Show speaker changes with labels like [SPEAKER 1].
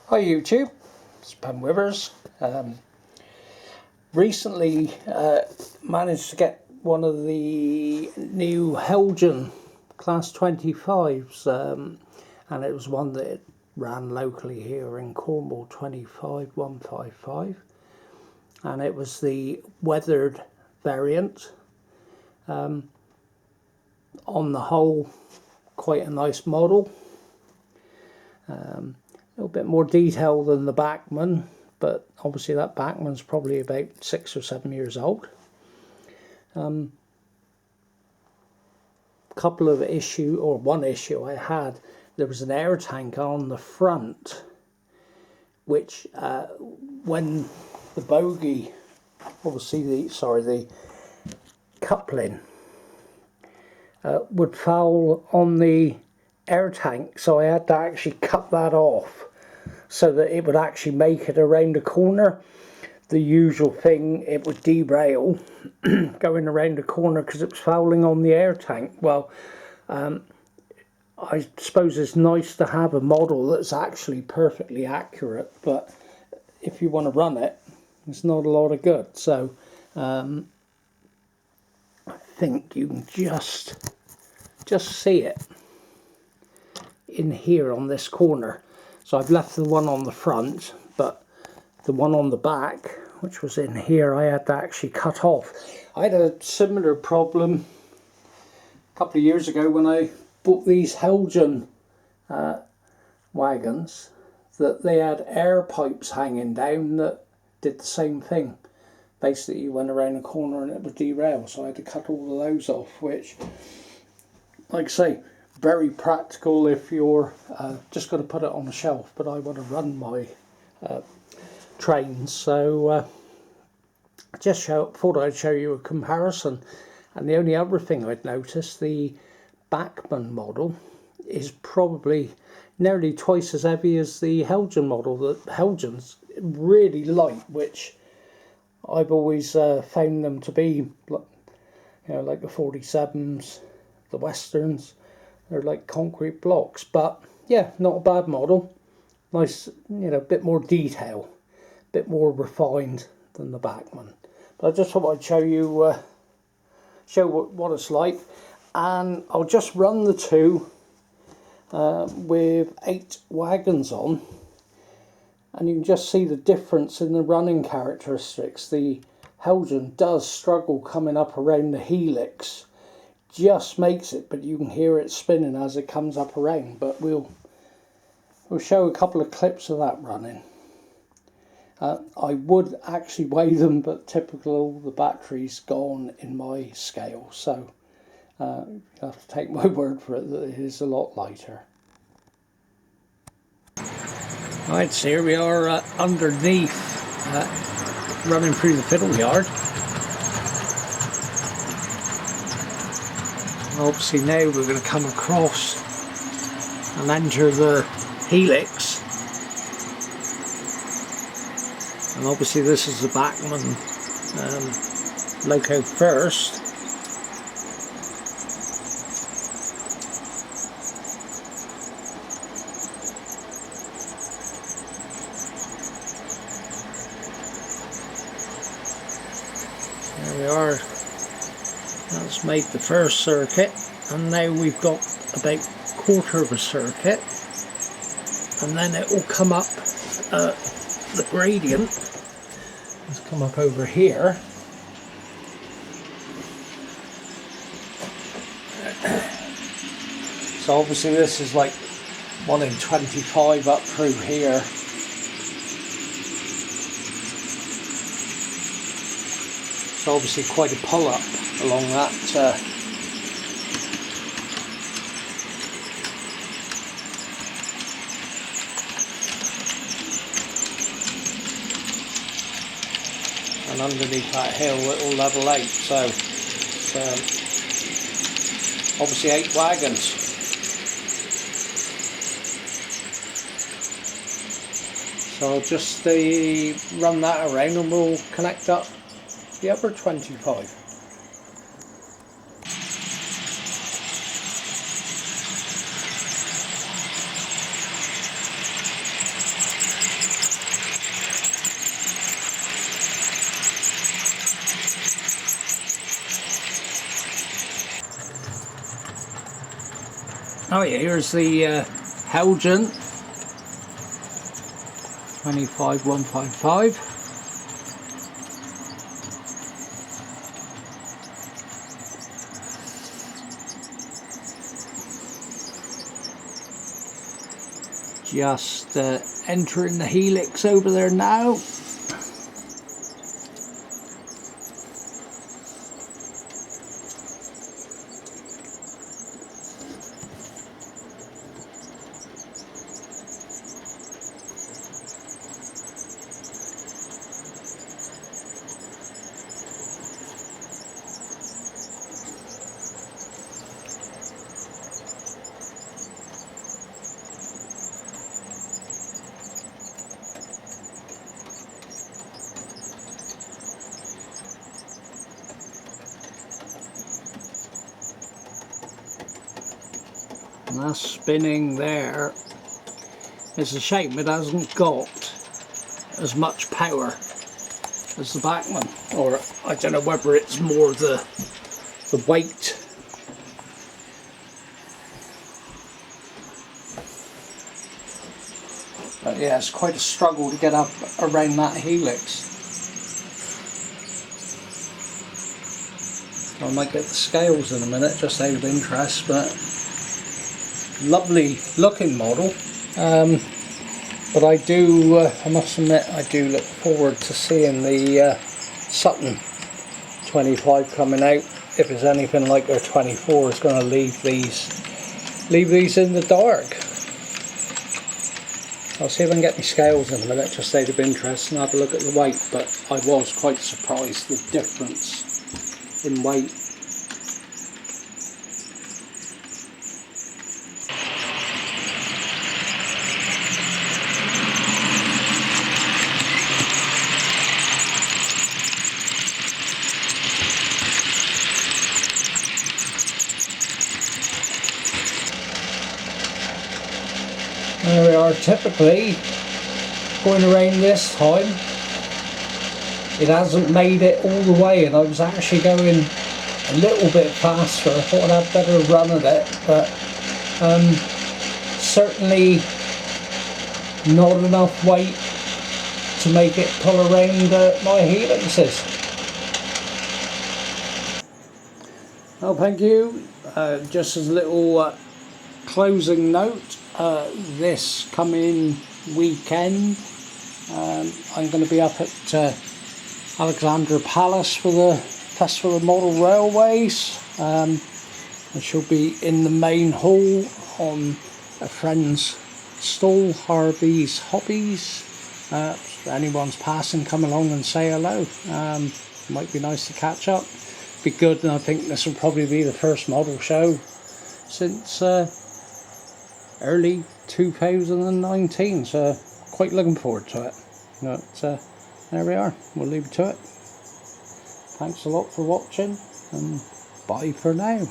[SPEAKER 1] Hi YouTube, it's Ben Withers. Recently managed to get one of the new Heljan Class 25s, and it was one that ran locally here in Cornwall, 25155, and it was the weathered variant. On the whole, quite a nice model. A little bit more detail than the Bachman, but obviously that Bachman's probably about 6 or 7 years old. Couple of one issue I had, there was an air tank on the front, which when the bogie, obviously the coupling would foul on the air tank, so I had to actually cut that off so that it would actually make it around the corner. The usual thing, it would derail going around the corner because it was fouling on the air tank. Well, I suppose it's nice to have a model that's actually perfectly accurate, but if you want to run it, it's not a lot of good. So I think you can just see it in here on this corner. So I've left the one on the front, but the one on the back, which was in here, I had to actually cut off. I had a similar problem a couple of years ago when I bought these Heljan wagons, that they had air pipes hanging down that did the same thing. Basically you went around the corner and it would derail, so I had to cut all of those off, which, like I say, very practical if you're just going to put it on a shelf, but I want to run my trains, so thought I'd show you a comparison. And the only other thing I'd noticed, the Bachman model is probably nearly twice as heavy as the Heljan model. The Heljan's really light, which I've always found them to be, like the 47s, the Westerns. They're like concrete blocks, but yeah, not a bad model. Nice, a bit more detail, a bit more refined than the Bachman. But I just thought I'd show you, what it's like, and I'll just run the two with 8 wagons on, and you can just see the difference in the running characteristics. The Heljan does struggle coming up around the helix. Just makes it, but you can hear it spinning as it comes up around. But we'll show a couple of clips of that running. I would actually weigh them, but typically all the battery's gone in my scale, so you have to take my word for it that it is a lot lighter. Right, so here we are underneath, running through the fiddle yard. Obviously now we're going to come across and enter the helix, and obviously this is the Bachman loco first. There we are. That's made the first circuit, and now we've got about quarter of a circuit, and then it will come up the gradient. Let's come up over here. So obviously this is like 1 in 25 up through here. So obviously quite a pull up along that and underneath that hill it will level out, so it's obviously 8 wagons. So I'll just run that around and we'll connect up the other 25. Oh yeah, here's the Heljan 25155. Just entering the helix over there now. And that's spinning there. It's a shame it hasn't got as much power as the Bachman, or I don't know whether it's more the weight. But yeah, it's quite a struggle to get up around that helix. I might get the scales in a minute, just out of interest, but lovely looking model. But I do, I must admit, I do look forward to seeing the Sutton 25 coming out. If it's anything like their 24, is going to leave these in the dark. I'll see if I can get my scales in a minute, just out of interest, and have a look at the weight. But I was quite surprised the difference in weight. There we are, typically going around this time it hasn't made it all the way, and I was actually going a little bit faster. I thought I'd have better run at it, but certainly not enough weight to make it pull around my helixes. Well, thank you. Just as a little closing note, this coming weekend I'm going to be up at Alexandra Palace for the Festival of Model Railways. I shall be in the main hall on a friend's stall, Harvey's Hobbies. If anyone's passing, come along and say hello. Might be nice to catch up. Be good, and I think this will probably be the first model show since early 2019, so quite looking forward to it. But there we are, we'll leave it to it. Thanks a lot for watching, and bye for now.